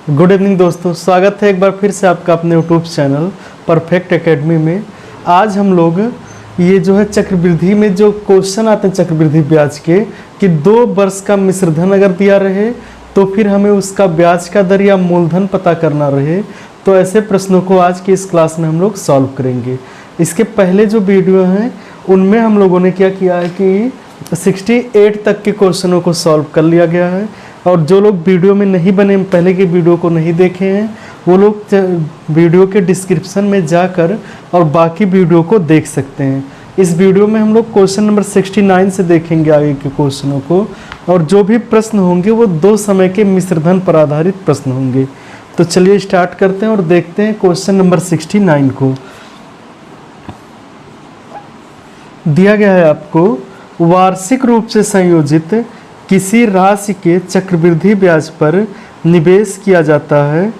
Good evening दोस्तों, स्वागत है एक बार फिर से आपका अपने यूट्यूब चैनल परफेक्ट एकेडमी में। आज हम लोग ये जो है चक्रवृद्धि में जो क्वेश्चन आते हैं चक्रवृद्धि ब्याज के कि 2 वर्ष का मिश्रधन अगर दिया रहे तो फिर हमें उसका ब्याज का दर या मूलधन पता करना रहे, तो ऐसे प्रश्नों को आज की इस क्लास में हम लोग सॉल्व करेंगे। इसके पहले जो वीडियो हैं उनमें हम लोगों ने क्या किया है कि 68 तक के क्वेश्चनों को सॉल्व कर लिया गया है, और जो लोग वीडियो में नहीं बने, पहले के वीडियो को नहीं देखे हैं, वो लोग वीडियो के डिस्क्रिप्शन में जाकर और बाकी वीडियो को देख सकते हैं। इस वीडियो में हम लोग क्वेश्चन नंबर 69 से देखेंगे आगे के क्वेश्चनों को, और जो भी प्रश्न होंगे वो 2 समय के मिश्रधन पर आधारित प्रश्न होंगे। तो चलिए स्टार्ट करते हैं और देखते हैं क्वेश्चन नंबर 69 को। दिया गया है आपको, वार्षिक रूप से संयोजित किसी राशि के चक्रवृद्धि ब्याज पर निवेश किया जाता है।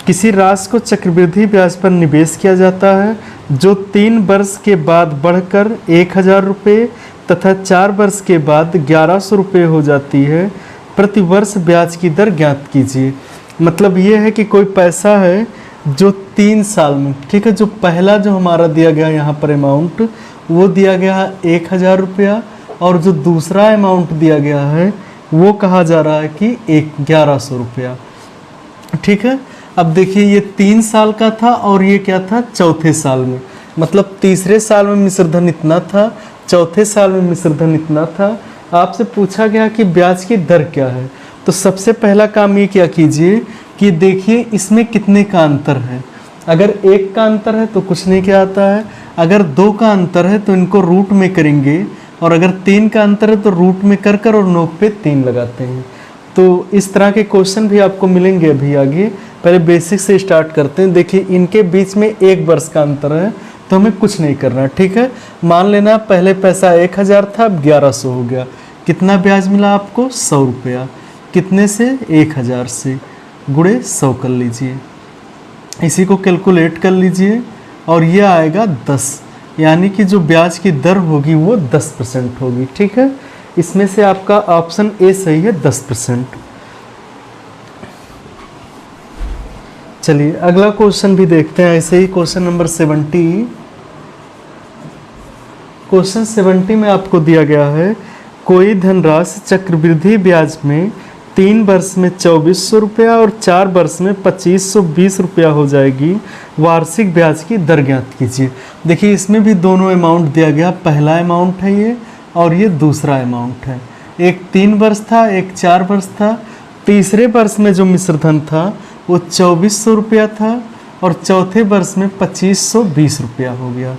किसी राशि को चक्रवृद्धि ब्याज पर निवेश किया जाता है जो 3 वर्ष के बाद बढ़कर 1000 रुपये तथा 4 वर्ष के बाद 1100 रुपये हो जाती है। प्रति वर्ष ब्याज की दर ज्ञात कीजिए। मतलब ये है कि कोई पैसा है जो 3 साल में, ठीक है, जो पहला जो हमारा दिया गया यहाँ पर अमाउंट वो दिया गया है 1000 रुपया, और जो दूसरा अमाउंट दिया गया है वो कहा जा रहा है कि 1100 रुपया। ठीक है, अब देखिए ये 3 साल का था और ये क्या था, चौथे साल में। मतलब तीसरे साल में मिश्रधन इतना था, चौथे साल में मिश्रधन इतना था। आपसे पूछा गया कि ब्याज की दर क्या है, तो सबसे पहला काम ये क्या कीजिए कि देखिए इसमें कितने का अंतर है। अगर 1 का अंतर है तो कुछ नहीं क्या आता है, अगर 2 का अंतर है तो इनको रूट में करेंगे, और अगर 3 का अंतर है तो रूट में कर कर और नोक पे 3 लगाते हैं। तो इस तरह के क्वेश्चन भी आपको मिलेंगे अभी आगे। पहले बेसिक से स्टार्ट करते हैं। देखिए इनके बीच में 1 वर्ष का अंतर है तो हमें कुछ नहीं करना, ठीक है। मान लेना पहले पैसा 1000 था, अब 1100 हो गया। कितना ब्याज मिला आपको, 100 रुपया। कितने से, 1000 से, गुणे 100 कर लीजिए, इसी को कैलकुलेट कर लीजिए और ये आएगा 10, यानी कि जो ब्याज की दर होगी वो 10% होगी। ठीक है, इसमें से आपका ऑप्शन ए सही है, 10%। चलिए अगला क्वेश्चन भी देखते हैं। ऐसे ही क्वेश्चन नंबर 70। क्वेश्चन 70 में आपको दिया गया है, कोई धनराशि चक्रवृद्धि ब्याज में 3 वर्ष में 2400 रुपया और 4 वर्ष में 2520 रुपया हो जाएगी। वार्षिक ब्याज की दर ज्ञात कीजिए। देखिए इसमें भी दोनों अमाउंट दिया गया, पहला अमाउंट है ये और ये दूसरा अमाउंट है। एक 3 वर्ष था, एक 4 वर्ष था। तीसरे वर्ष में जो मिश्रधन था वो 2400 रुपया था और चौथे वर्ष में 2520 रुपया हो गया।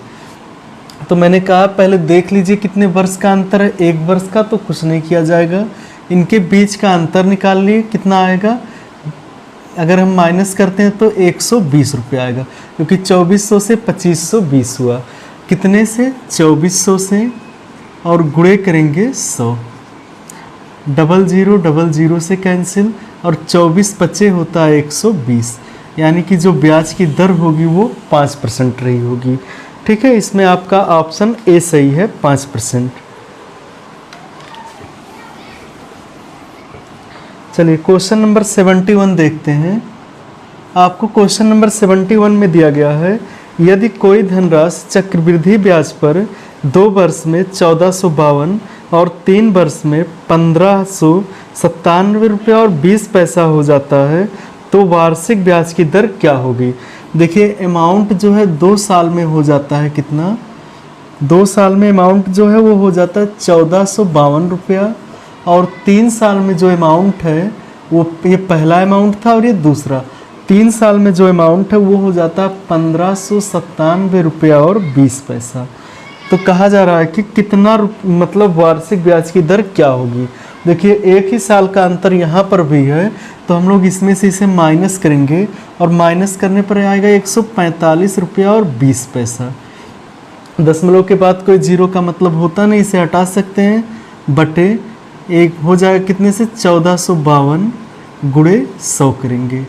तो मैंने कहा पहले देख लीजिए कितने वर्ष का अंतर है। 1 वर्ष का तो कुछ नहीं किया जाएगा, इनके बीच का अंतर निकाल लिए, कितना आएगा। अगर हम माइनस करते हैं तो 120 रुपया आएगा, क्योंकि 2400 से 2520 हुआ। कितने से, 2400 से, और गुणे करेंगे 100। 0000 से कैंसिल, और 24 बचे होता है 120, यानी कि जो ब्याज की दर होगी वो 5% रही होगी। ठीक है, इसमें आपका ऑप्शन ए सही है, 5%। चलिए क्वेश्चन नंबर 71 देखते हैं। आपको क्वेश्चन नंबर 71 में दिया गया है, यदि कोई धनराशि चक्रवृद्धि ब्याज पर 2 वर्ष में 1452 और 3 वर्ष में 1597 रुपया और 20 पैसा हो जाता है तो वार्षिक ब्याज की दर क्या होगी। देखिए अमाउंट जो है 2 साल में हो जाता है, कितना, 2 साल में अमाउंट जो है वो हो जाता है 1452 रुपया, और 3 साल में जो अमाउंट है वो, ये पहला अमाउंट था और ये दूसरा, 3 साल में जो अमाउंट है वो हो जाता है 1597 रुपया और 20 पैसा। तो कहा जा रहा है कि कितना मतलब वार्षिक ब्याज की दर क्या होगी। देखिए एक ही साल का अंतर यहाँ पर भी है, तो हम लोग इसमें से इसे माइनस करेंगे और माइनस करने पर आएगा 145 रुपया और 20 पैसा। दशमलव के बाद कोई जीरो का मतलब होता नहीं, इसे हटा सकते हैं, बटे एक हो जाएगा कितने से, 1452 गुणे 100 करेंगे।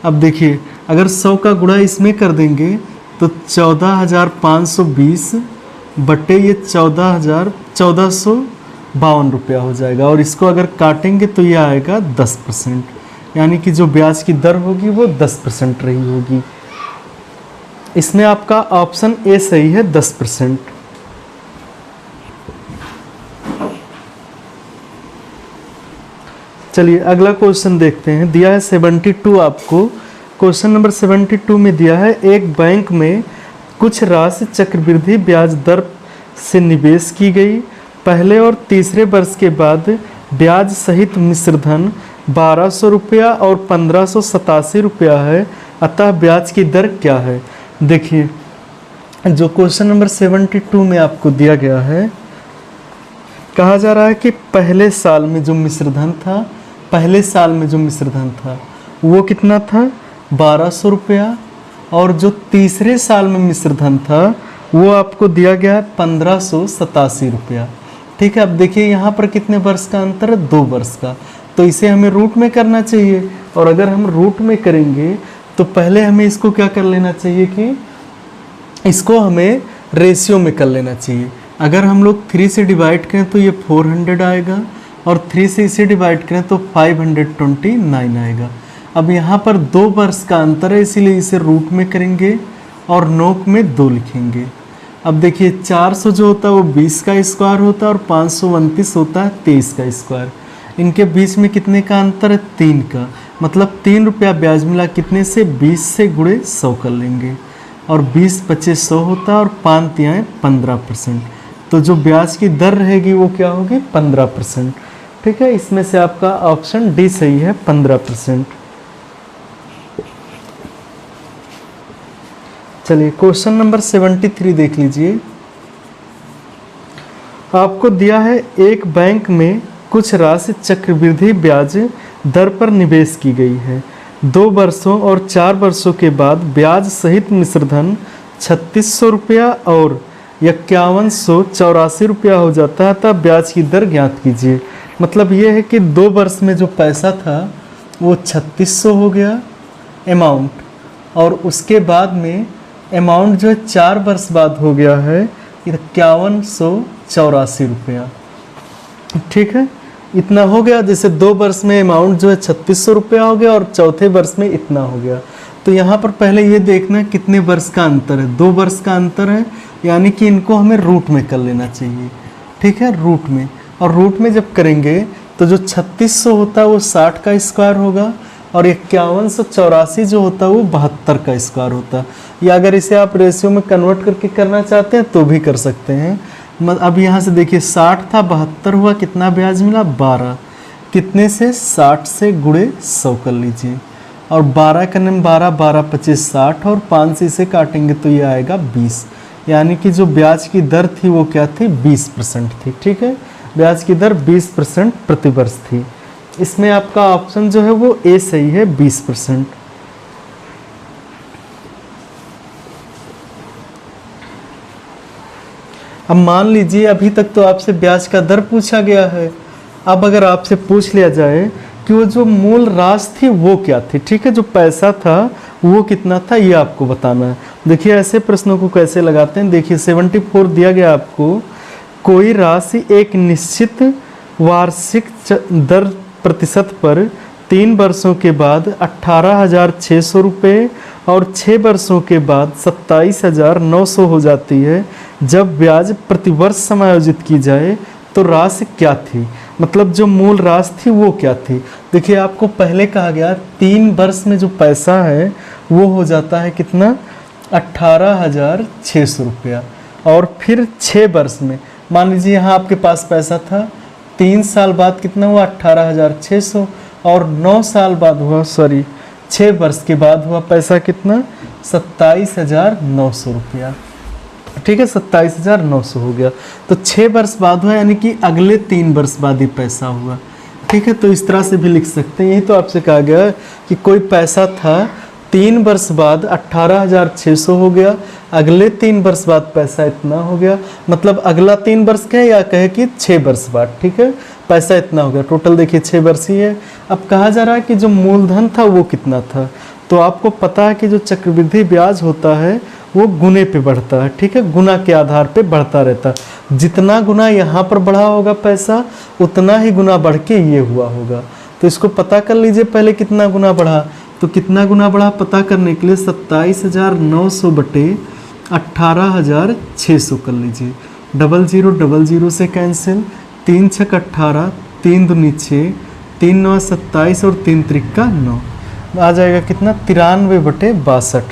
अब देखिए अगर 100 का गुणा इसमें कर देंगे तो 14,520 बटे ये 14,52 रुपया हो जाएगा, और इसको अगर काटेंगे तो ये आएगा 10%। यानी कि जो ब्याज की दर होगी वो 10% रही होगी। इसमें आपका ऑप्शन ए सही है, 10%। चलिए अगला क्वेश्चन देखते हैं। दिया है 72 आपको। क्वेश्चन नंबर 72 में दिया है एक बैंक में कुछ राशि चक्रवृद्धि ब्याज दर से निवेश की गई। पहले और तीसरे वर्ष के बाद ब्याज सहित मिश्र धन 1200 रुपया और 1587 रुपया है, अतः ब्याज की दर क्या है। देखिए जो क्वेश्चन नंबर 72 में आपको दिया गया है, कहा जा रहा है कि पहले साल में जो मिश्र धन था, पहले साल में जो मिश्र धन था वो कितना था, 1200 रुपया, और जो तीसरे साल में मिश्र धन था वो आपको दिया गया है 1587 रुपया। ठीक है, अब देखिए यहाँ पर कितने वर्ष का अंतर है, 2 वर्ष का, तो इसे हमें रूट में करना चाहिए। और अगर हम रूट में करेंगे तो पहले हमें इसको क्या कर लेना चाहिए कि इसको हमें रेशियो में कर लेना चाहिए। अगर हम लोग 3 से डिवाइड करें तो ये 400 आएगा, और 3 से इसे डिवाइड करें तो 529 आएगा। अब यहाँ पर 2 वर्ष का अंतर है, इसीलिए इसे रूट में करेंगे और नोक में 2 लिखेंगे। अब देखिए 400 जो होता है वो 20 का स्क्वायर होता है, और 529 होता है 23 का स्क्वायर। इनके बीच में कितने का अंतर है, 3 का, मतलब 3 रुपया ब्याज मिला। कितने से, 20 से गुणे 100 कर लेंगे, और 20 25 100 होता है, और 5 तिहाई 15%। तो जो ब्याज की दर रहेगी वो क्या होगी, 15%। ठीक है, इसमें से आपका ऑप्शन डी सही है, 15%। चलिए क्वेश्चन नंबर 73 देख लीजिए। आपको दिया है एक बैंक में कुछ राशि चक्रवृद्धि ब्याज दर पर निवेश की गई है। 2 वर्षों और 4 वर्षों के बाद ब्याज सहित मिश्र धन 3600 रुपया और 5184 रुपया हो जाता है, तब ब्याज की दर ज्ञात कीजिए। मतलब ये है कि 2 वर्ष में जो पैसा था वो 3600 हो गया अमाउंट, और उसके बाद में अमाउंट जो है 4 वर्ष बाद हो गया है 5184 रुपया। ठीक है, इतना हो गया। जैसे 2 वर्ष में अमाउंट जो है 3600 रुपया हो गया, और चौथे वर्ष में इतना हो गया। तो यहाँ पर पहले ये देखना कितने वर्ष का अंतर है, 2 वर्ष का अंतर है, यानी कि इनको हमें रूट में कर लेना चाहिए। ठीक है, रूट में, और रूट में जब करेंगे तो जो 3600 होता है वो 60 का स्क्वायर होगा, और 5184 जो होता है वो 72 का स्क्वायर होता है। या अगर इसे आप रेशियो में कन्वर्ट करके करना चाहते हैं तो भी कर सकते हैं। अब यहाँ से देखिए 60 था, 72 हुआ, कितना ब्याज मिला, 12। कितने से, 60 से गुणे 100 कर लीजिए, और 12 करने में 12, 12 25 60, और 5 से इसे काटेंगे तो ये आएगा 20। यानी कि जो ब्याज की दर थी वो क्या थी, 20% थी। ठीक है, ब्याज की दर 20% प्रतिवर्ष थी। इसमें आपका ऑप्शन जो है वो ए सही है, 20%। अब मान लीजिए अभी तक तो आपसे ब्याज का दर पूछा गया है। अब अगर आपसे पूछ लिया जाए कि वो जो मूल राशि थी वो क्या थी, ठीक है, जो पैसा था वो कितना था, ये आपको बताना है। देखिए ऐसे प्रश्नों को कैसे लगाते हैं। देखिए 74 दिया गया आपको, कोई राशि एक निश्चित वार्षिक दर प्रतिशत पर 3 वर्षों के बाद 18,600 रुपये और 6 वर्षों के बाद 27,900 हो जाती है। जब ब्याज प्रतिवर्ष समायोजित की जाए तो राशि क्या थी, मतलब जो मूल राशि थी वो क्या थी। देखिए आपको पहले कहा गया 3 वर्ष में जो पैसा है वो हो जाता है कितना, 18,600 रुपया, और फिर 6 वर्ष में मान लीजिए यहाँ आपके पास पैसा था, 3 साल बाद कितना हुआ, 18,600, और 9 साल बाद हुआ, 6 वर्ष के बाद हुआ पैसा कितना, 27,900 रुपया। ठीक है, 27,900 हो गया। तो 6 वर्ष बाद हुआ, यानी कि अगले 3 वर्ष बाद ही पैसा हुआ। ठीक है, तो इस तरह से भी लिख सकते हैं। यही तो आपसे कहा गया कि कोई पैसा था, 3 वर्ष बाद 18,600 हो गया, अगले 3 वर्ष बाद पैसा इतना हो गया, मतलब अगला 3 वर्ष का है, या कहे कि 6 वर्ष बाद। ठीक है, पैसा इतना हो गया। टोटल देखिए 6 वर्ष ही है। अब कहा जा रहा है कि जो मूलधन था वो कितना था। तो आपको पता है कि जो चक्रवृद्धि ब्याज होता है वो गुने पे बढ़ता है। ठीक है, गुना के आधार पे बढ़ता रहता है। जितना गुना यहाँ पर बढ़ा होगा पैसा, उतना ही गुना बढ़ के ये हुआ होगा। तो इसको पता कर लीजिए पहले कितना गुना बढ़ा। तो कितना गुना बढ़ा पता करने के लिए 27,900 बटे 18,600 कर लीजिए। 0000 से कैंसिल, 3 छक 18, 3 दूनी 6, 3 9 27 और 3 त्रिका 9, आ जाएगा कितना 93 बटे 62।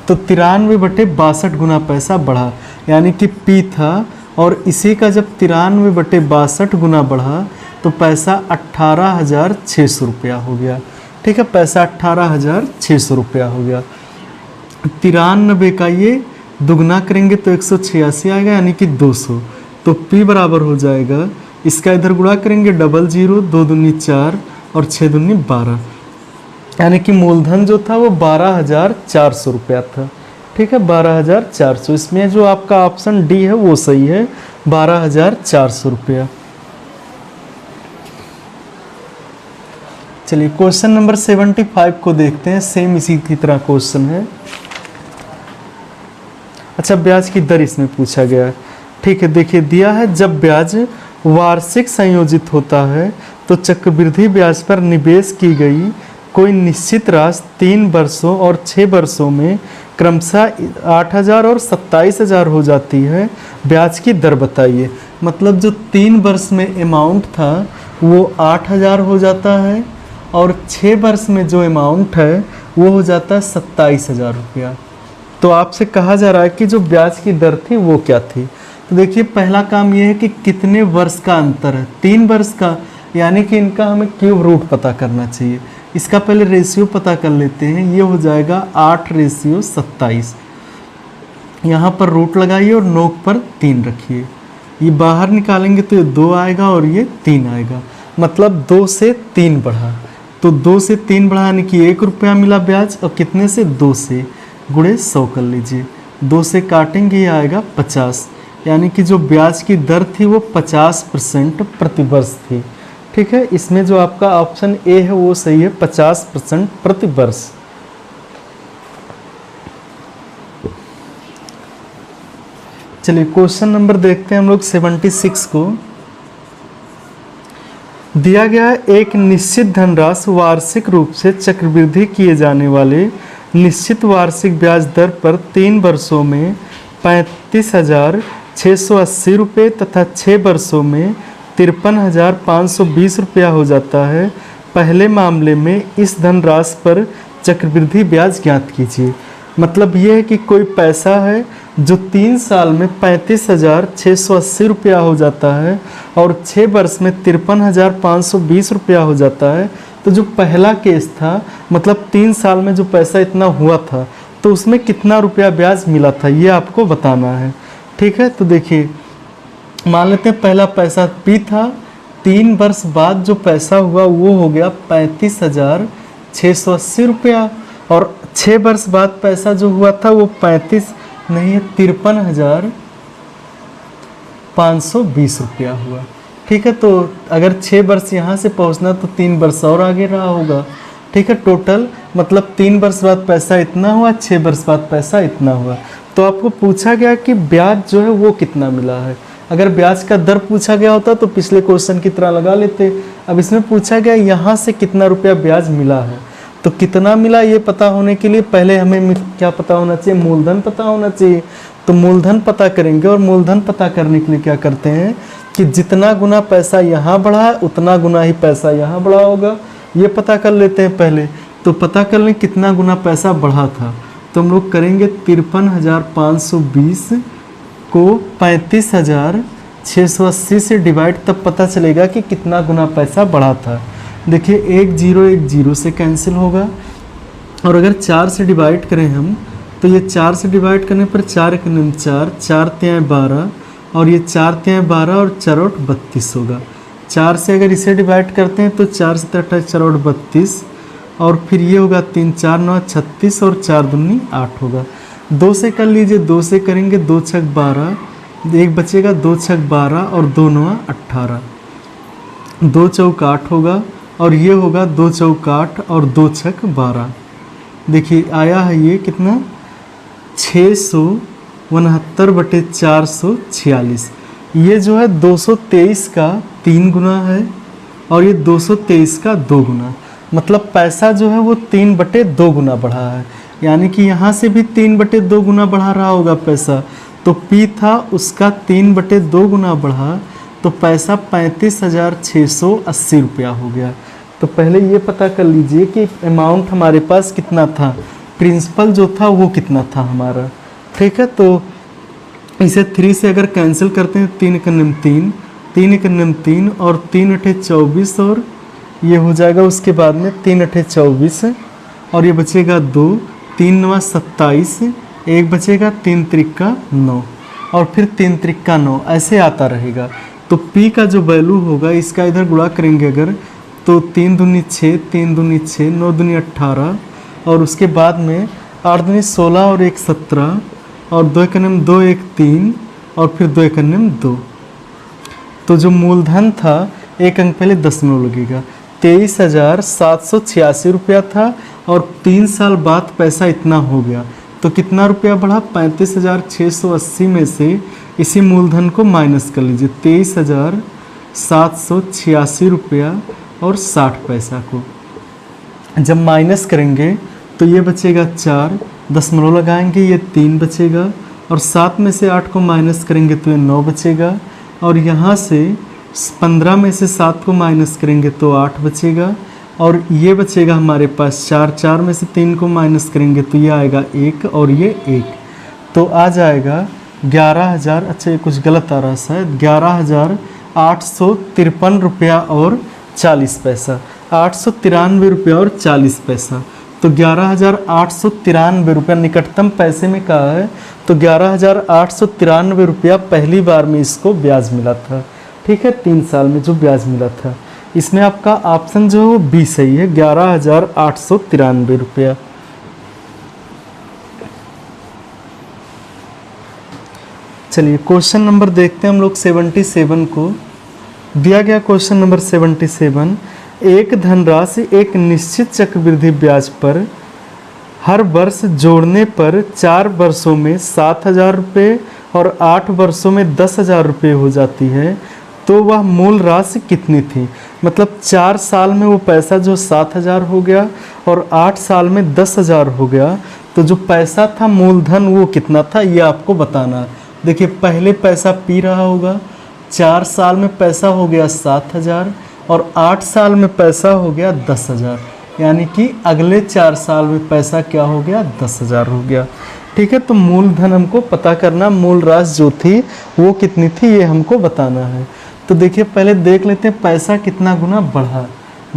तो 93 बटे 62 गुना पैसा बढ़ा, यानी कि पी था और इसी का जब 93 बटे 62 गुना बढ़ा तो पैसा 18,600 रुपया हो गया। ठीक है, पैसा 18,600 रुपया हो गया। 93 का ये दुगना करेंगे तो 186 आएगा, यानी कि 200। तो P बराबर हो जाएगा, इसका इधर गुणा करेंगे 00, 2 दूनी 4 और 6 दूनी 12, यानी कि मूलधन जो था वो 12,400 रुपया था। ठीक है, 12,400। इसमें जो आपका ऑप्शन डी है वो सही है, 12,400 रुपया। चलिए क्वेश्चन नंबर 75 को देखते हैं, सेम इसी की तरह क्वेश्चन है। अच्छा, ब्याज की दर इसमें पूछा गया है। ठीक है, देखिए दिया है जब ब्याज वार्षिक संयोजित होता है तो चक्रवृद्धि ब्याज पर निवेश की गई कोई निश्चित राशि 3 वर्षों और 6 वर्षों में क्रमशः 8,000 और 27,000 हो जाती है। ब्याज की दर बताइए। मतलब जो 3 वर्ष में अमाउंट था वो 8,000 हो जाता है और 6 वर्ष में जो अमाउंट है वो हो जाता है 27,000 रुपया। तो आपसे कहा जा रहा है कि जो ब्याज की दर थी वो क्या थी। तो देखिए पहला काम ये है कि कितने वर्ष का अंतर है, 3 वर्ष का, यानी कि इनका हमें क्यूब रूट पता करना चाहिए। इसका पहले रेशियो पता कर लेते हैं, ये हो जाएगा 8:27। यहाँ पर रूट लगाइए और नोक पर 3 रखिए। ये बाहर निकालेंगे तो ये 2 आएगा और ये 3 आएगा, मतलब 2 से 3 बढ़ा। तो 2 से 3 बढ़ाने की 1 रुपया मिला ब्याज, और कितने से 2 से गुणे 100 कर लीजिए। 2 से काटेंगे ये आएगा 50, यानी कि जो ब्याज की दर थी वो 50% प्रतिवर्ष थी। ठीक है, इसमें जो आपका ऑप्शन ए है वो सही है, 50% प्रतिवर्ष। चलिए क्वेश्चन नंबर देखते हैं हम लोग 76 को। दिया गया है एक निश्चित धनराशि वार्षिक रूप से चक्रवृद्धि किए जाने वाले निश्चित वार्षिक ब्याज दर पर 3 वर्षों में 35,680 रुपये तथा 6 वर्षों में 53,520 रुपया हो जाता है। पहले मामले में इस धनराशि पर चक्रवृद्धि ब्याज ज्ञात कीजिए। मतलब ये है कि कोई पैसा है जो 3 साल में 35,680 रुपया हो जाता है और 6 वर्ष में 53,520 रुपया हो जाता है। तो जो पहला केस था, मतलब 3 साल में जो पैसा इतना हुआ था तो उसमें कितना रुपया ब्याज मिला था ये आपको बताना है। ठीक है, तो देखिए मान लेते हैं पहला पैसा पी था, 3 वर्ष बाद जो पैसा हुआ वो हो गया 35,680 रुपया, और 6 वर्ष बाद पैसा जो हुआ था वो 53,520 रुपया हुआ। ठीक है, तो अगर 6 वर्ष यहाँ से पहुँचना तो 3 वर्ष और आगे रहा होगा। ठीक है, टोटल मतलब 3 वर्ष बाद पैसा इतना हुआ, 6 वर्ष बाद पैसा इतना हुआ। तो आपको पूछा गया कि ब्याज जो है वो कितना मिला है। अगर ब्याज का दर पूछा गया होता तो पिछले क्वेश्चन की तरह लगा लेते। अब इसमें पूछा गया यहाँ से कितना रुपया ब्याज मिला है, तो कितना मिला ये पता होने के लिए पहले हमें क्या पता होना चाहिए, मूलधन पता होना चाहिए। तो मूलधन पता करेंगे, और मूलधन पता करने के लिए क्या करते हैं कि जितना गुना पैसा यहाँ बढ़ा है उतना गुना ही पैसा यहाँ बढ़ा होगा, ये पता कर लेते हैं पहले। तो पता कर लें कितना गुना पैसा बढ़ा था, तो हम लोग करेंगे 53,520 को 35,680 से डिवाइड, तब पता चलेगा कि कितना गुना पैसा बढ़ा था। देखिए 1 0 से कैंसिल होगा, और अगर 4 से डिवाइड करें हम तो ये 4 से डिवाइड करने पर 4 1 4, 4 3 12, और ये 4 3 12 और 4 8 32 होगा। 4 से अगर इसे डिवाइड करते हैं तो 4 से 28 4 8 32, और फिर ये होगा 3 4 9 36 और 4 दूनी 8 होगा। 2 से कर लीजिए, 2 से करेंगे 2 6 12, एक बचेगा 2 6 12 और 2 9 18, 2 चौक 8 होगा, और ये होगा 2 चौक 8 और 2 6 12। देखिए आया है ये कितना 669 बटे 446। ये जो है 223 का 3 गुना है, और ये 223 का 2 गुना, मतलब पैसा जो है वो 3/2 गुना बढ़ा है। यानी कि यहाँ से भी 3/2 गुना बढ़ा रहा होगा पैसा। तो P था उसका 3/2 गुना बढ़ा, तो पैसा 35,680 रुपया हो गया। तो पहले ये पता कर लीजिए कि अमाउंट हमारे पास कितना था, प्रिंसिपल जो था वो कितना था हमारा। ठीक है, तो इसे 3 से अगर कैंसिल करते हैं 3 × 3, 3 × 3 और 3 × 24 और ये हो जाएगा उसके बाद में 3 × 24 और ये बचेगा 2, 3 × 9 27, एक बचेगा 3 × 9 और फिर 3 × 9 ऐसे आता रहेगा। तो P का जो वैल्यू होगा इसका इधर गुणा करेंगे अगर, तो 3 दूनी 6, 3 दूनी 6, 9 दूनी 18 और उसके बाद में 8 दूनी 16 और 1 17 और 2 × 2 1 3 और फिर 2 × 2। तो जो मूलधन था एक अंक पहले दशमलव लगेगा, 23,786 रुपया था और 3 साल बाद पैसा इतना हो गया। तो कितना रुपया बढ़ा, 35,680 में से इसी मूलधन को माइनस कर लीजिए, 23,786 रुपया और 60 पैसा को जब माइनस करेंगे तो ये बचेगा 4, दशमलव लगाएंगे ये 3 बचेगा और 7 में से 8 को माइनस करेंगे तो ये 9 बचेगा और यहाँ से 15 में से 7 को माइनस करेंगे तो 8 बचेगा और ये बचेगा हमारे पास 4, 4 में से 3 को माइनस करेंगे तो ये आएगा 1 और ये 1, तो आ जाएगा 11,000, अच्छा ये कुछ गलत आ रहा है शायद, 11,853 रुपया और 40 पैसा, 893 रुपया और 40 पैसा। तो 11,893 रुपया निकटतम पैसे में कहा है, तो 11,893 रुपया पहली बार में इसको ब्याज मिला था। ठीक है, 3 साल में जो ब्याज मिला था, इसमें आपका ऑप्शन जो है वो बी सही है, 11,893 रुपया। चलिए क्वेश्चन नंबर देखते हैं हम लोग 77 को। दिया गया क्वेश्चन नंबर 77, एक धनराशि एक निश्चित चक्रवृद्धि ब्याज पर हर वर्ष जोड़ने पर 4 वर्षों में 7,000 रुपये और 8 वर्षों में 10,000 रुपये हो जाती है, तो वह मूल राशि कितनी थी। मतलब 4 साल में वो पैसा जो 7,000 हो गया और 8 साल में 10,000 हो गया, तो जो पैसा था मूलधन वो कितना था ये आपको बताना है। देखिए पहले पैसा पी रहा होगा, 4 साल में पैसा हो गया 7,000 और 8 साल में पैसा हो गया 10,000, यानी कि अगले 4 साल में पैसा क्या हो गया, 10,000 हो गया। ठीक है, तो मूलधन हमको पता करना, मूल राशि जो थी वो कितनी थी ये हमको बताना है। तो देखिए पहले देख लेते हैं पैसा कितना गुना बढ़ा।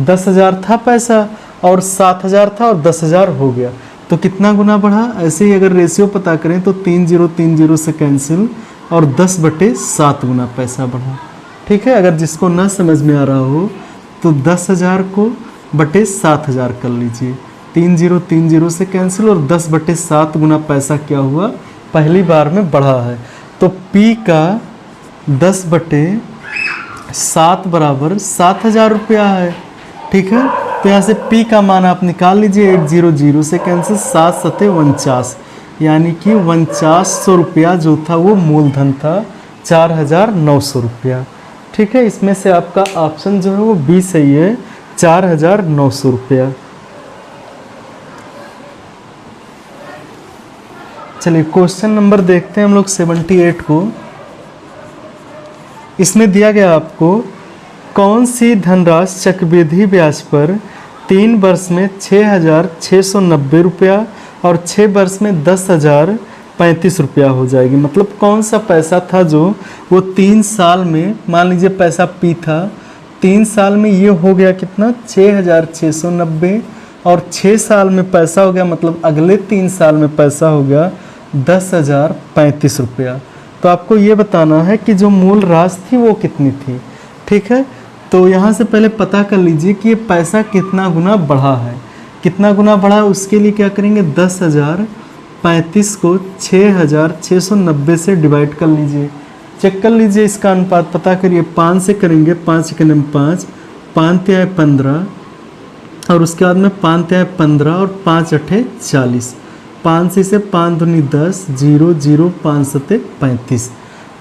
10,000 था पैसा और 7,000 था और 10,000 हो गया, तो कितना गुना बढ़ा। ऐसे ही अगर रेशियो पता करें तो 3 से कैंसिल और 10/7 गुना पैसा बढ़ा। ठीक है, अगर जिसको ना समझ में आ रहा हो तो 10,000 को बटे 7,000 कर लीजिए, 3 से कैंसिल और 10/7 गुना पैसा क्या हुआ, पहली बार में बढ़ा है। तो P का 10/7 बराबर 7,000 रुपया है। ठीक है, तो यहाँ से P का मान आप निकाल लीजिए, 800 से कैंसिल, 7 7 49, यानी कि 4900 रुपया जो था वो मूलधन था, 4,900 रुपया। ठीक है, इसमें से आपका ऑप्शन जो है वो बी सही है, 4,900 रुपया। चलिए क्वेश्चन नंबर देखते हैं हम लोग 78 को। इसमें दिया गया आपको कौन सी धनराशि चक्रवृद्धि ब्याज पर 3 वर्ष में 6,690 रुपया और 6 वर्ष में 10,035 रुपया हो जाएगी। मतलब कौन सा पैसा था जो वो 3 साल में, मान लीजिए पैसा P था, 3 साल में ये हो गया कितना, 6,690 और 6 साल में पैसा हो गया, मतलब अगले 3 साल में पैसा हो गया 10,035 रुपया। तो आपको ये बताना है कि जो मूल राशि थी वो कितनी थी। ठीक है, तो यहाँ से पहले पता कर लीजिए कि ये पैसा कितना गुना बढ़ा है। कितना गुना बढ़ा, उसके लिए क्या करेंगे, 10,035 को 6,690 से डिवाइड कर लीजिए, चेक कर लीजिए इसका अनुपात पता करिए। 5 से करेंगे, 5 × 5, 5 × 15 और उसके बाद में 5 × 15 और 5 × 8 40, 5 से 5 दूनी 10, 0 0 5 7 35।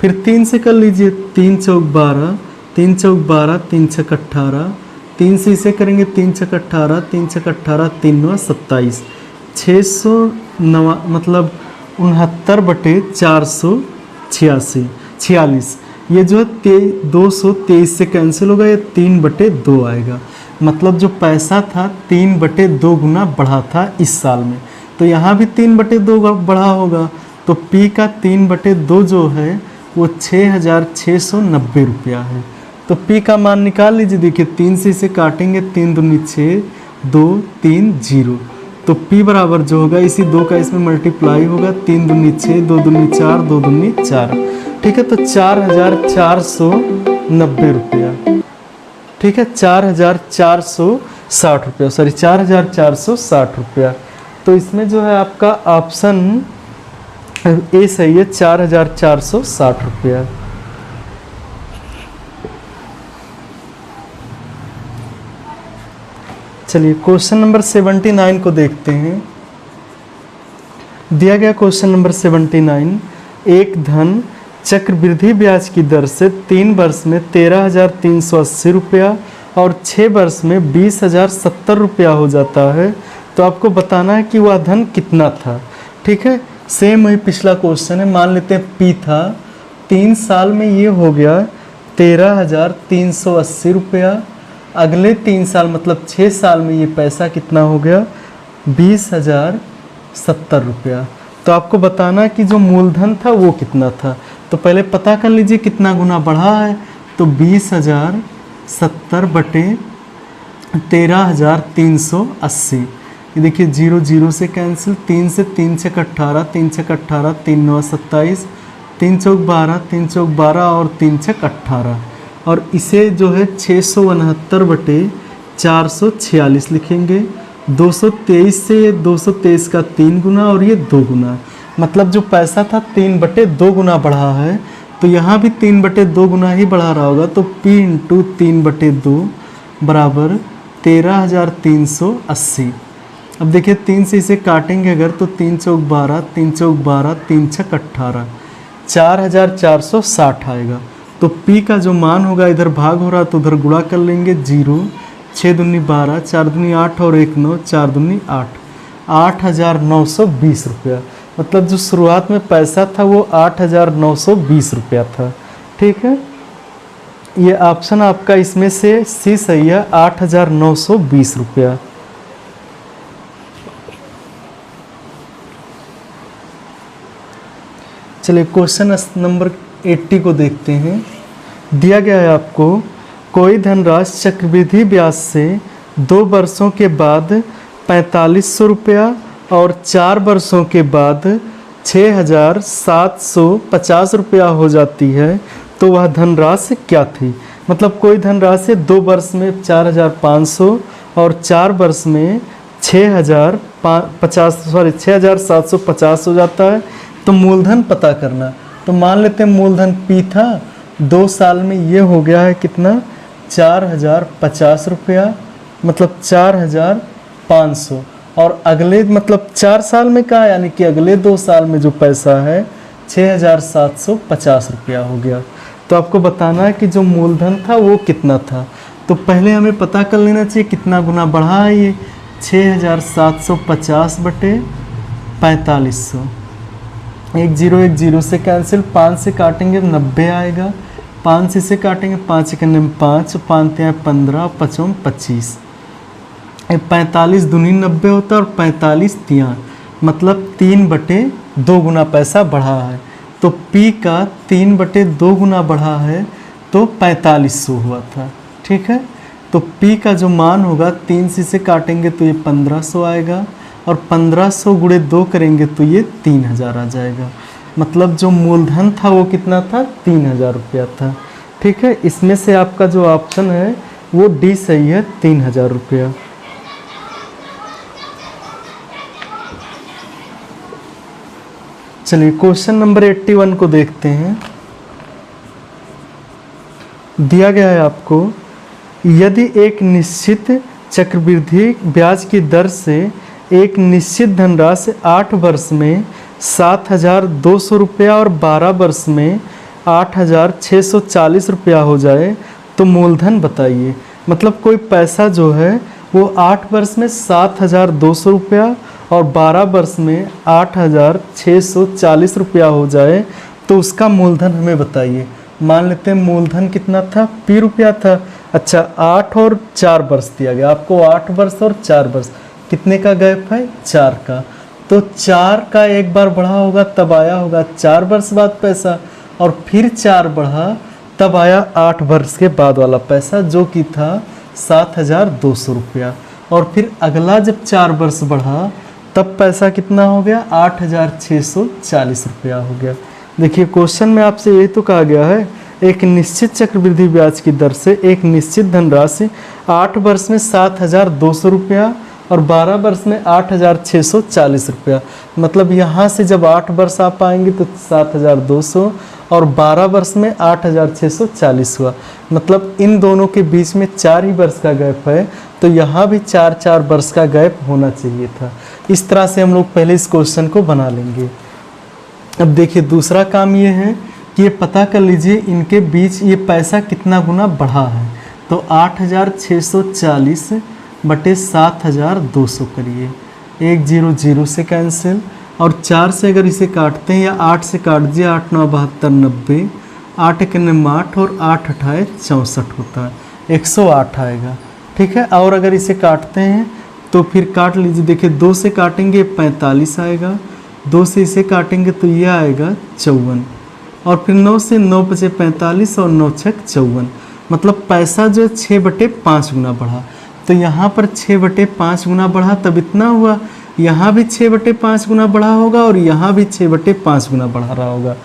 फिर 3 से कर लीजिए, 3 चौक 12, 3 चौक 12, 3 छक 18, 3 से इसे करेंगे 3 छक 18, 3 छक 18, 3 9 27, 609 मतलब 69/446। ये जो है 223 से कैंसिल होगा, ये 3/2 आएगा। मतलब जो पैसा था 3/2 गुना बढ़ा था इस साल में, तो यहाँ भी 3/2 बढ़ा होगा। तो P का 3/2 जो है वो 6,690 रुपया है। तो P का मान निकाल लीजिए। देखिए 3 से इसे काटेंगे, 3 दूनी 6, 2 3 0। तो P बराबर जो होगा इसी 2 का इसमें मल्टीप्लाई होगा, 3 दूनी 6, 2 दूनी 4, 2 दूनी 4। ठीक है, तो 4,490 रुपया। ठीक है, 4,460 रुपया, सॉरी 4,460 रुपया। तो इसमें जो है आपका ऑप्शन ए सही है, 4,460 रुपया। चलिए क्वेश्चन नंबर 79 को देखते हैं। दिया गया क्वेश्चन नंबर 79, एक धन चक्रवृद्धि ब्याज की दर से 3 वर्ष में 13,380 रुपया और 6 वर्ष में 20,070 रुपया हो जाता है। तो आपको बताना है कि वह धन कितना था। ठीक है, सेम वही पिछला क्वेश्चन है। मान लेते हैं P था, 3 साल में ये हो गया 13,380 रुपया। अगले 3 साल मतलब 6 साल में ये पैसा कितना हो गया, 20,070 रुपया। तो आपको बताना है कि जो मूलधन था वो कितना था। तो पहले पता कर लीजिए कितना गुना बढ़ा है। तो 20,070/13,380। ये देखिए 0 0 से कैंसिल, 3 से 3 छक 18, 3 छक 18, 3 9 27, 3 चौक 12, 3 चौक 12 और 3 छक 18। और इसे जो है 669/446 लिखेंगे। 223 से 223 का 3 गुना और ये 2 गुना, मतलब जो पैसा था 3/2 गुना बढ़ा है। तो यहाँ भी 3/2 गुना ही बढ़ा रहा होगा। तो P × 3/2 बराबर 13,380। अब देखिए 3 से इसे काटेंगे अगर, तो 3 चौक 12, 3 चौक 12, 3 छक 18, 4,460 आएगा। तो P का जो मान होगा, इधर भाग हो रहा तो उधर गुणा कर लेंगे। 0 6 दूनी 12, 4 दूनी 8 और 1 9, 4 दूनी 8, 8,920 रुपया। मतलब जो शुरुआत में पैसा था वो 8,920 रुपया था। ठीक है, ये ऑप्शन आपका इसमें से सी सही है, 8,920 रुपया। चलिए क्वेश्चन नंबर 80 को देखते हैं। दिया गया है आपको, कोई धनराशि चक्रवृद्धि ब्याज से 2 वर्षों के बाद 4,500 रुपया और 4 वर्षों के बाद 6,750 रुपया हो जाती है। तो वह धनराशि क्या थी। मतलब कोई धनराशि 2 वर्ष में 4,500 और 4 वर्ष में 6,750 हो जाता है। तो मूलधन पता करना। तो मान लेते हैं मूलधन P था, 2 साल में ये हो गया है कितना, 4,050 रुपया, मतलब 4,500। और अगले मतलब 4 साल में का, यानी कि अगले 2 साल में जो पैसा है 6,750 रुपया हो गया। तो आपको बताना है कि जो मूलधन था वो कितना था। तो पहले हमें पता कर लेना चाहिए कितना गुना बढ़ा है ये, 6,750/4500। 1 0 से कैंसिल, 5 से काटेंगे 90 आएगा, 5 से काटेंगे 5 1 5, 5 3 15, 5 25। 45 दूनी 90 होता है और 45 3, मतलब 3/2 गुना पैसा बढ़ा है। तो P का 3/2 गुना बढ़ा है तो 4500 हुआ था। ठीक है, तो P का जो मान होगा 3 से काटेंगे तो ये 1500 आएगा और 1500 × 2 करेंगे तो ये 3,000 आ जाएगा। मतलब जो मूलधन था वो कितना था, 3,000 रुपया था। ठीक है, इसमें से आपका जो ऑप्शन है वो डी सही है, 3,000 रुपया। चलिए क्वेश्चन नंबर 81 को देखते हैं। दिया गया है आपको, यदि एक निश्चित चक्रवृद्धि ब्याज की दर से एक निश्चित धनराशि 8 वर्ष में 7,200 रुपया और 12 वर्ष में 8,640 रुपया हो जाए तो मूलधन बताइए। मतलब कोई पैसा जो है वो 8 वर्ष में 7,200 रुपया और 12 वर्ष में 8,640 रुपया हो जाए तो उसका मूलधन हमें बताइए। मान लेते हैं मूलधन कितना था, P रुपया था। अच्छा 8 और 4 वर्ष दिया गया आपको, 8 वर्ष और 4 वर्ष, कितने का गैप है, 4 का। तो 4 का एक बार बढ़ा होगा तब आया होगा 4 वर्ष बाद पैसा, और फिर 4 बढ़ा तब आया 8 वर्ष के बाद वाला पैसा जो कि था 7,200 रुपया। और फिर अगला जब 4 वर्ष बढ़ा तब पैसा कितना हो गया, 8,640 रुपया हो गया। देखिए क्वेश्चन में आपसे ये तो कहा गया है एक निश्चित चक्रवृद्धि ब्याज की दर से एक निश्चित धनराशि 8 वर्ष में 7,200 रुपया और 12 वर्ष में 8,640 रुपया। मतलब यहाँ से जब 8 वर्ष आप आएंगे तो 7,200 और 12 वर्ष में 8,640 हुआ। मतलब इन दोनों के बीच में 4 ही वर्ष का गैप है, तो यहाँ भी 4-4 वर्ष का गैप होना चाहिए था। इस तरह से हम लोग पहले इस क्वेश्चन को बना लेंगे। अब देखिए दूसरा काम ये है कि ये पता कर लीजिए इनके बीच ये पैसा कितना गुना बढ़ा है। तो 8,640 बटे 7,200 करिए, 1 0 0 से कैंसिल, और 4 से अगर इसे काटते हैं या 8 से काट दिए, 8 9 72 90, 8 1 8 और 8 8 64 होता है, 108 आएगा। ठीक है, और अगर इसे काटते हैं तो फिर काट लीजिए। देखिए 2 से काटेंगे 45 आएगा, 2 से इसे काटेंगे तो ये आएगा 54, और फिर 9 से 9 बचे 45 और 9 6 54। मतलब पैसा जो 6/5 गुना बढ़ा। तो यहाँ पर 6/5 गुना बढ़ा तब इतना हुआ, यहाँ भी 6/5 गुना बढ़ा होगा और यहाँ भी 6/5 गुना बढ़ा रहा होगा।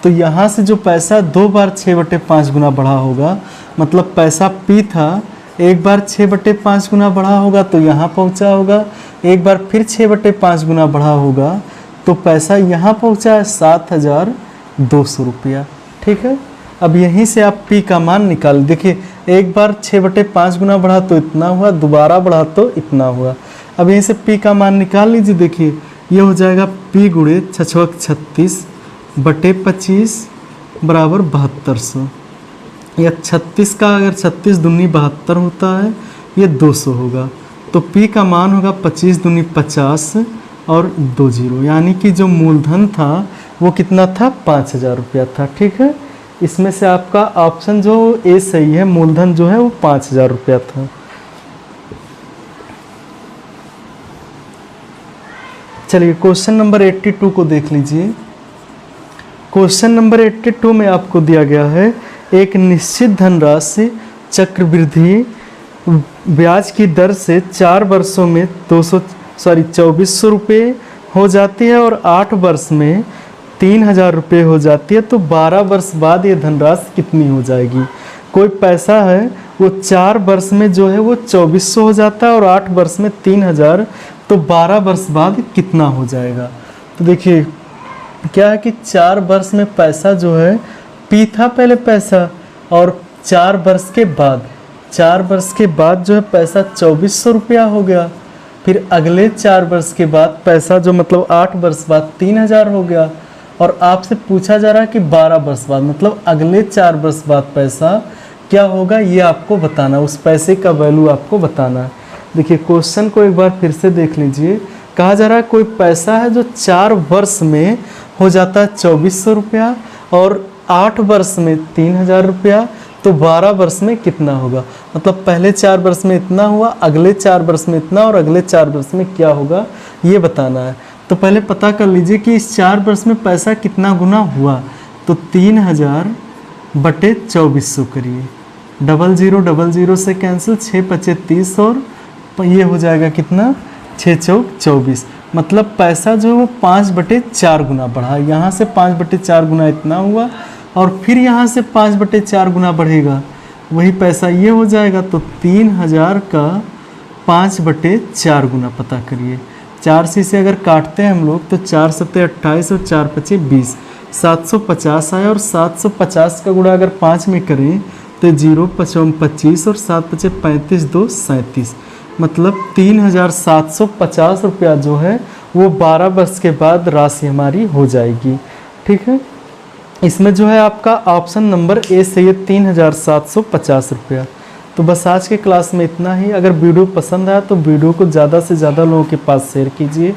तो यहाँ से जो पैसा 2 बार 6/5 गुना बढ़ा होगा, मतलब पैसा P था एक बार 6/5 गुना बढ़ा होगा तो यहाँ पहुँचा होगा, एक बार फिर 6/5 गुना बढ़ा होगा तो पैसा यहाँ पहुँचा है 7,200 रुपया। ठीक है, अब यहीं से आप P का मान निकाल। देखिए एक बार 6/5 गुना बढ़ा तो इतना हुआ, दोबारा बढ़ा तो इतना हुआ। अब यहीं से P का मान निकाल लीजिए। देखिए ये हो जाएगा P गुणे 6 36 बटे 25 बराबर 7200, या 36 का अगर 36 दूनी 72 होता है, ये 200 होगा। तो P का मान होगा 25 दूनी 50 और 2 0, यानी कि जो मूलधन था वो कितना था, 5,000 रुपया था। ठीक है, इसमें से आपका ऑप्शन जो ए सही है, मूलधन जो है वो 5,000 रुपया था। चलिए क्वेश्चन नंबर 82 को देख लीजिए। क्वेश्चन नंबर 82 में आपको दिया गया है एक निश्चित धनराशि चक्रवृद्धि ब्याज की दर से 4 वर्षों में 2,2400 रुपये हो जाती है और 8 वर्ष में 3,000 रुपये हो जाती है। तो 12 वर्ष बाद ये धनराशि कितनी हो जाएगी। कोई पैसा है वो 4 वर्ष में जो है वो 2,400 हो जाता है और 8 वर्ष में 3,000, तो 12 वर्ष बाद कितना हो जाएगा। तो देखिए क्या है कि 4 वर्ष में पैसा जो है P था पहले पैसा, और 4 वर्ष के बाद जो है पैसा 2,400 रुपया हो गया। फिर अगले 4 वर्ष के बाद पैसा जो मतलब 8 वर्ष बाद 3,000 हो गया, और आपसे पूछा जा रहा है कि 12 वर्ष बाद मतलब अगले 4 वर्ष बाद पैसा क्या होगा, ये आपको बताना, उस पैसे का वैल्यू आपको बताना है। देखिए क्वेश्चन को एक बार फिर से देख लीजिए। कहा जा रहा है कोई पैसा है जो 4 वर्ष में हो जाता है 2,400 रुपया और 8 वर्ष में 3,000 रुपया, तो 12 वर्ष में कितना होगा। मतलब पहले 4 वर्ष में इतना हुआ, अगले 4 वर्ष में इतना, और अगले 4 वर्ष में क्या होगा ये बताना है। तो पहले पता कर लीजिए कि इस 4 वर्ष में पैसा कितना गुना हुआ। तो 3,000 बटे 2,400 करिए, 00 00 से कैंसिल, 6 5 30 और ये हो जाएगा कितना, 6 चौक 24। मतलब पैसा जो है वो 5/4 गुना बढ़ा। यहाँ से 5/4 गुना इतना हुआ और फिर यहाँ से 5/4 गुना बढ़ेगा, वही पैसा ये हो जाएगा। तो 3,000 का 5/4 गुना पता करिए। 4 से इसे अगर काटते हैं हम लोग तो 4 7 28 और 4 5 20, 750 आया। और 750 का गुणा अगर 5 में करें तो 0 5 25 और 7 5 35 2 37। मतलब 3,750 रुपया जो है वो 12 वर्ष के बाद राशि हमारी हो जाएगी। ठीक है, इसमें जो है आपका ऑप्शन नंबर ए सही है, 3,750 रुपया। तो बस आज के क्लास में इतना ही। अगर वीडियो पसंद आया तो वीडियो को ज़्यादा से ज़्यादा लोगों के पास शेयर कीजिए।